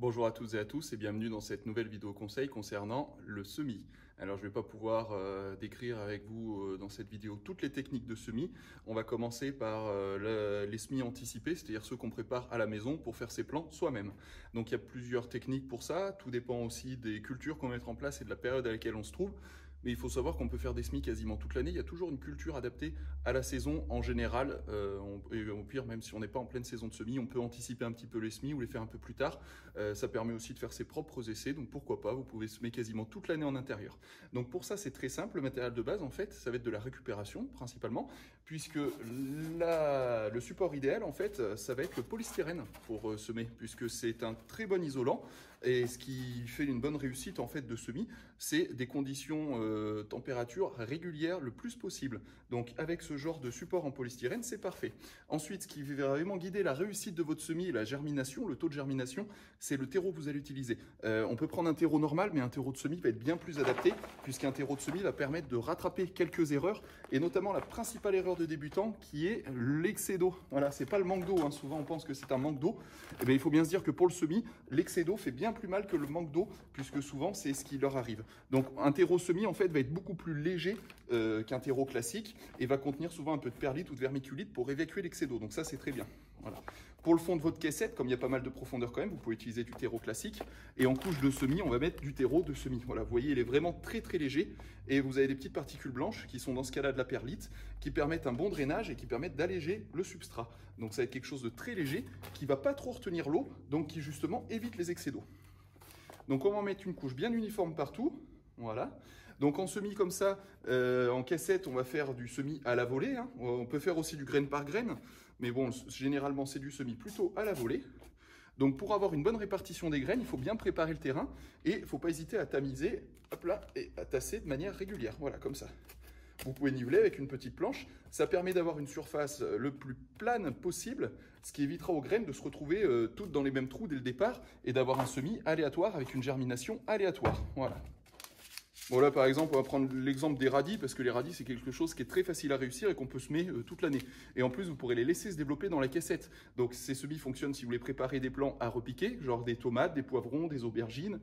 Bonjour à toutes et à tous et bienvenue dans cette nouvelle vidéo conseil concernant le semis. Alors je ne vais pas pouvoir décrire avec vous dans cette vidéo toutes les techniques de semis. On va commencer par les semis anticipés, c'est-à-dire ceux qu'on prépare à la maison pour faire ses plants soi-même. Donc il y a plusieurs techniques pour ça, tout dépend aussi des cultures qu'on va mettre en place et de la période à laquelle on se trouve. Mais il faut savoir qu'on peut faire des semis quasiment toute l'année. Il y a toujours une culture adaptée à la saison en général. Et au pire, même si on n'est pas en pleine saison de semis, on peut anticiper un petit peu les semis ou les faire un peu plus tard. Ça permet aussi de faire ses propres essais. Donc pourquoi pas, vous pouvez semer quasiment toute l'année en intérieur. Donc pour ça, c'est très simple. Le matériel de base, en fait, ça va être de la récupération principalement, puisque le support idéal, en fait, ça va être le polystyrène pour semer, puisque c'est un très bon isolant. Et ce qui fait une bonne réussite en fait de semis, c'est des conditions température régulières le plus possible. Donc avec ce genre de support en polystyrène, c'est parfait. Ensuite, ce qui va vraiment guider la réussite de votre semis et la germination, le taux de germination, c'est le terreau que vous allez utiliser. On peut prendre un terreau normal, mais un terreau de semis va être bien plus adapté, puisqu'un terreau de semis va permettre de rattraper quelques erreurs, et notamment la principale erreur de débutant, qui est l'excès d'eau. Voilà, c'est pas le manque d'eau, hein. Souvent on pense que c'est un manque d'eau. Eh bien, il faut bien se dire que pour le semis, l'excès d'eau fait bien plus mal que le manque d'eau, puisque souvent c'est ce qui leur arrive. Donc un terreau semis en fait va être beaucoup plus léger qu'un terreau classique et va contenir souvent un peu de perlite ou de vermiculite pour évacuer l'excès d'eau. Donc ça c'est très bien. Voilà. Pour le fond de votre caissette, comme il y a pas mal de profondeur quand même, vous pouvez utiliser du terreau classique. Et en couche de semis, on va mettre du terreau de semis. Voilà, vous voyez, il est vraiment très très léger. Et vous avez des petites particules blanches qui sont dans ce cas-là de la perlite, qui permettent un bon drainage et qui permettent d'alléger le substrat. Donc ça va être quelque chose de très léger, qui ne va pas trop retenir l'eau, donc qui justement évite les excès d'eau. Donc on va en mettre une couche bien uniforme partout. Voilà. Donc en semis comme ça, en cassette, on va faire du semis à la volée. Hein. On peut faire aussi du graine par graine, mais bon, généralement c'est du semis plutôt à la volée. Donc pour avoir une bonne répartition des graines, il faut bien préparer le terrain et il ne faut pas hésiter à tamiser, hop là, et à tasser de manière régulière. Voilà, comme ça. Vous pouvez niveler avec une petite planche. Ça permet d'avoir une surface le plus plane possible, ce qui évitera aux graines de se retrouver toutes dans les mêmes trous dès le départ et d'avoir un semis aléatoire avec une germination aléatoire. Voilà. Bon là par exemple on va prendre l'exemple des radis parce que les radis c'est quelque chose qui est très facile à réussir et qu'on peut semer toute l'année. Et en plus vous pourrez les laisser se développer dans la caissette. Donc ces semis fonctionnent si vous voulez préparer des plants à repiquer, genre des tomates, des poivrons, des aubergines,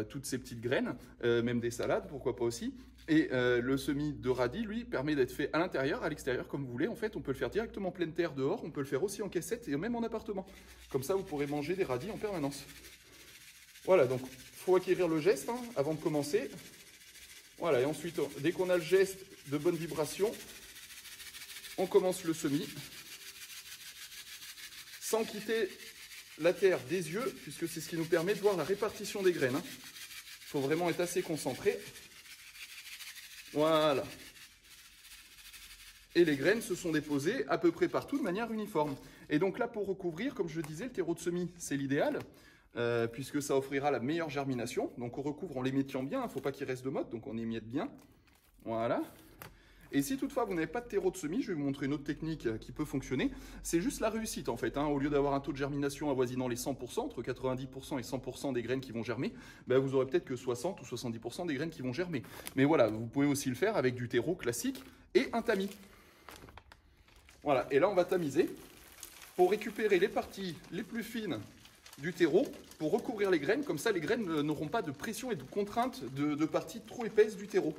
toutes ces petites graines, même des salades, pourquoi pas aussi. Et le semis de radis lui permet d'être fait à l'intérieur, à l'extérieur comme vous voulez. En fait on peut le faire directement en pleine terre dehors, on peut le faire aussi en caissette et même en appartement. Comme ça vous pourrez manger des radis en permanence. Voilà, donc il faut acquérir le geste hein, avant de commencer. Voilà, et ensuite, dès qu'on a le geste de bonne vibration, on commence le semis. Sans quitter la terre des yeux, puisque c'est ce qui nous permet de voir la répartition des graines. Il faut vraiment être assez concentré. Voilà. Et les graines se sont déposées à peu près partout de manière uniforme. Et donc là, pour recouvrir, comme je le disais, le terreau de semis, c'est l'idéal. Puisque ça offrira la meilleure germination. Donc on recouvre en l'émiettant bien, il ne faut pas qu'il reste de motte, donc on émiette bien. Voilà. Et si toutefois vous n'avez pas de terreau de semis, je vais vous montrer une autre technique qui peut fonctionner. C'est juste la réussite en fait. Hein. Au lieu d'avoir un taux de germination avoisinant les 100%, entre 90% et 100% des graines qui vont germer, ben vous aurez peut-être que 60 ou 70% des graines qui vont germer. Mais voilà, vous pouvez aussi le faire avec du terreau classique et un tamis. Voilà, et là on va tamiser pour récupérer les parties les plus fines du terreau pour recouvrir les graines, comme ça les graines n'auront pas de pression et de contrainte de parties trop épaisses du terreau.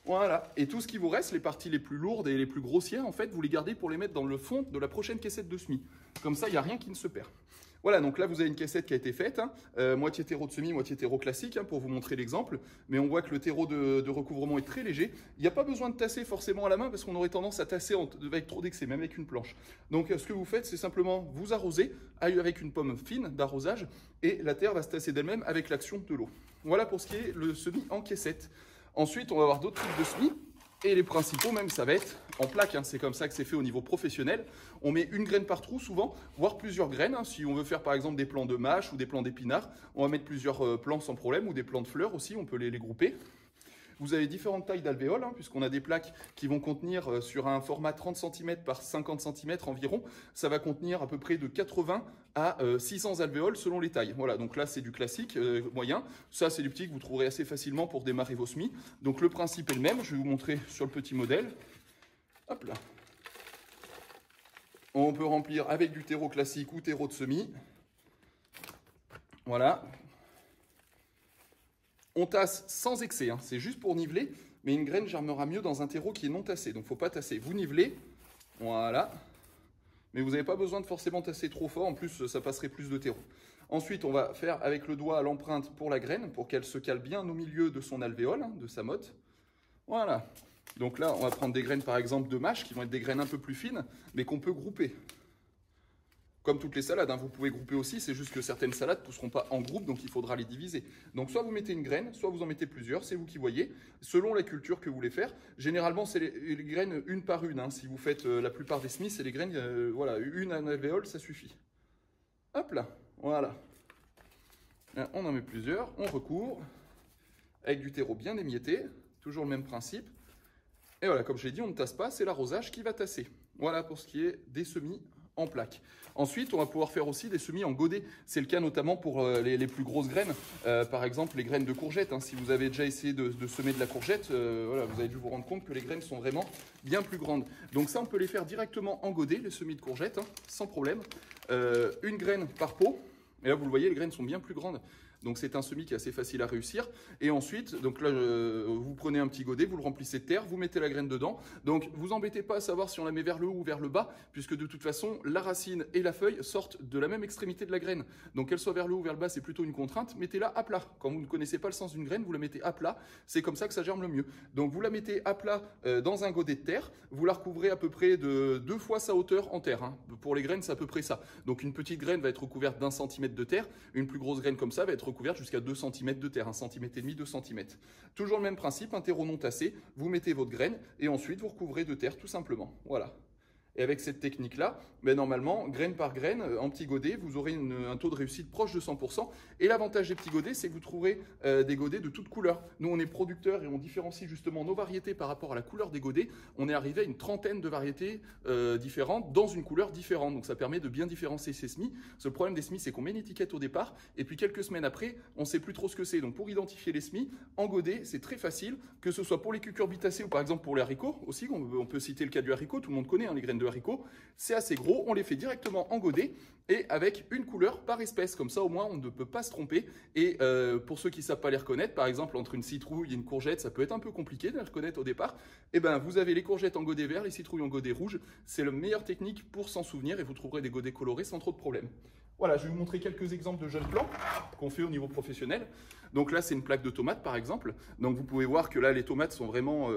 Voilà, et tout ce qui vous reste, les parties les plus lourdes et les plus grossières, en fait, vous les gardez pour les mettre dans le fond de la prochaine caissette de semis. Comme ça, il n'y a rien qui ne se perd. Voilà, donc là, vous avez une caissette qui a été faite, hein, moitié terreau de semis, moitié terreau classique, hein, pour vous montrer l'exemple. Mais on voit que le terreau de recouvrement est très léger. Il n'y a pas besoin de tasser forcément à la main, parce qu'on aurait tendance à tasser avec trop d'excès, même avec une planche. Donc, ce que vous faites, c'est simplement vous arroser avec une pomme fine d'arrosage, et la terre va se tasser d'elle-même avec l'action de l'eau. Voilà pour ce qui est le semis en caissette. Ensuite, on va avoir d'autres types de semis. Et les principaux même, ça va être en plaque, hein. C'est comme ça que c'est fait au niveau professionnel. On met une graine par trou souvent, voire plusieurs graines. Hein. Si on veut faire par exemple des plants de mâche ou des plants d'épinards, on va mettre plusieurs plants sans problème, ou des plants de fleurs aussi, on peut les grouper. Vous avez différentes tailles d'alvéoles, hein, puisqu'on a des plaques qui vont contenir sur un format 30 cm par 50 cm environ. Ça va contenir à peu près de 80 à 600 alvéoles selon les tailles. Voilà, donc là c'est du classique moyen. Ça c'est du petit que vous trouverez assez facilement pour démarrer vos semis. Donc le principe est le même, je vais vous montrer sur le petit modèle. Hop là. On peut remplir avec du terreau classique ou terreau de semis. Voilà. On tasse sans excès, hein. C'est juste pour niveler, mais une graine germera mieux dans un terreau qui est non tassé, donc il ne faut pas tasser. Vous nivelez, voilà, mais vous n'avez pas besoin de forcément tasser trop fort, en plus ça passerait plus de terreau. Ensuite, on va faire avec le doigt l'empreinte pour la graine, pour qu'elle se cale bien au milieu de son alvéole, hein, de sa motte. Voilà. Donc là, on va prendre des graines par exemple de mâche, qui vont être des graines un peu plus fines, mais qu'on peut grouper. Comme toutes les salades, hein, vous pouvez grouper aussi, c'est juste que certaines salades ne pousseront pas en groupe, donc il faudra les diviser. Donc soit vous mettez une graine, soit vous en mettez plusieurs, c'est vous qui voyez, selon la culture que vous voulez faire. Généralement, c'est les graines une par une, hein. Si vous faites la plupart des semis, c'est les graines, voilà, une à un alvéole, ça suffit. Hop là, voilà. On en met plusieurs, on recouvre, avec du terreau bien émietté, toujours le même principe. Et voilà, comme je l'ai dit, on ne tasse pas, c'est l'arrosage qui va tasser. Voilà pour ce qui est des semis en plaques. Ensuite, on va pouvoir faire aussi des semis en godet. C'est le cas notamment pour les plus grosses graines. Par exemple, les graines de courgettes, hein. Si vous avez déjà essayé de semer de la courgette, voilà, vous avez dû vous rendre compte que les graines sont vraiment bien plus grandes. Donc ça, on peut les faire directement en godet, les semis de courgettes, hein, sans problème. Une graine par pot. Et là, vous le voyez, les graines sont bien plus grandes. Donc c'est un semis qui est assez facile à réussir. Et ensuite, donc là, vous prenez un petit godet, vous le remplissez de terre, vous mettez la graine dedans. Donc vous embêtez pas à savoir si on la met vers le haut ou vers le bas, puisque de toute façon, la racine et la feuille sortent de la même extrémité de la graine. Donc qu'elle soit vers le haut ou vers le bas, c'est plutôt une contrainte. Mettez-la à plat. Quand vous ne connaissez pas le sens d'une graine, vous la mettez à plat. C'est comme ça que ça germe le mieux. Donc vous la mettez à plat dans un godet de terre. Vous la recouvrez à peu près de 2 fois sa hauteur en terre, hein. Pour les graines, c'est à peu près ça. Donc une petite graine va être recouverte d'1 centimètre de terre. Une plus grosse graine comme ça va être recouverte jusqu'à 2 cm de terre, 1,5 cm, 2 cm. Toujours le même principe, un terreau non tassé, vous mettez votre graine et ensuite vous recouvrez de terre tout simplement. Voilà. Et avec cette technique-là, ben normalement, graine par graine, en petit godet, vous aurez un taux de réussite proche de 100%. Et l'avantage des petits godets, c'est que vous trouverez des godets de toutes couleurs. Nous, on est producteurs et on différencie justement nos variétés par rapport à la couleur des godets. On est arrivé à une trentaine de variétés différentes dans une couleur différente. Donc ça permet de bien différencier ces semis. Le problème des semis, c'est qu'on met une étiquette au départ et puis quelques semaines après, on ne sait plus trop ce que c'est. Donc pour identifier les semis, en godet, c'est très facile, que ce soit pour les cucurbitacées ou par exemple pour les haricots aussi. On peut citer le cas du haricot, tout le monde connaît, hein, les graines de haricots, c'est assez gros, on les fait directement en godet et avec une couleur par espèce, comme ça au moins on ne peut pas se tromper. Et pour ceux qui ne savent pas les reconnaître, par exemple entre une citrouille et une courgette, ça peut être un peu compliqué de les reconnaître au départ. Et ben vous avez les courgettes en godet vert, les citrouilles en godet rouge, c'est la meilleure technique pour s'en souvenir et vous trouverez des godets colorés sans trop de problème. Voilà, je vais vous montrer quelques exemples de jeunes plants qu'on fait au niveau professionnel. Donc là, c'est une plaque de tomates, par exemple. Donc vous pouvez voir que là, les tomates sont vraiment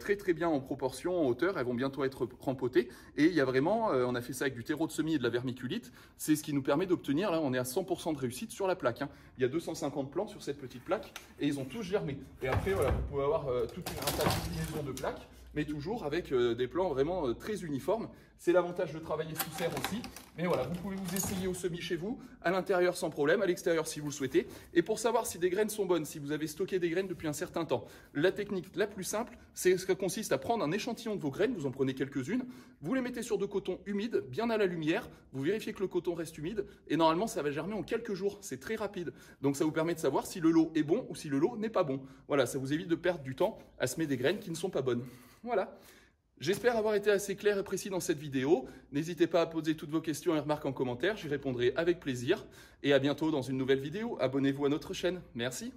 très très bien en proportion, en hauteur. Elles vont bientôt être rempotées. Et il y a vraiment, on a fait ça avec du terreau de semis et de la vermiculite. C'est ce qui nous permet d'obtenir, là, on est à 100% de réussite sur la plaque, hein. Il y a 250 plants sur cette petite plaque et ils ont tous germé. Et après, voilà, vous pouvez avoir toute une combinaison de plaques, mais toujours avec des plants vraiment très uniformes. C'est l'avantage de travailler sous serre aussi. Mais voilà, vous pouvez vous essayer au semis chez vous, à l'intérieur sans problème, à l'extérieur si vous le souhaitez. Et pour savoir si des graines sont bonnes, si vous avez stocké des graines depuis un certain temps, la technique la plus simple, c'est ce qui consiste à prendre un échantillon de vos graines, vous en prenez quelques-unes, vous les mettez sur de coton humide, bien à la lumière, vous vérifiez que le coton reste humide, et normalement ça va germer en quelques jours, c'est très rapide. Donc ça vous permet de savoir si le lot est bon ou si le lot n'est pas bon. Voilà, ça vous évite de perdre du temps à semer des graines qui ne sont pas bonnes. Voilà. J'espère avoir été assez clair et précis dans cette vidéo. N'hésitez pas à poser toutes vos questions et remarques en commentaire, j'y répondrai avec plaisir. Et à bientôt dans une nouvelle vidéo. Abonnez-vous à notre chaîne. Merci.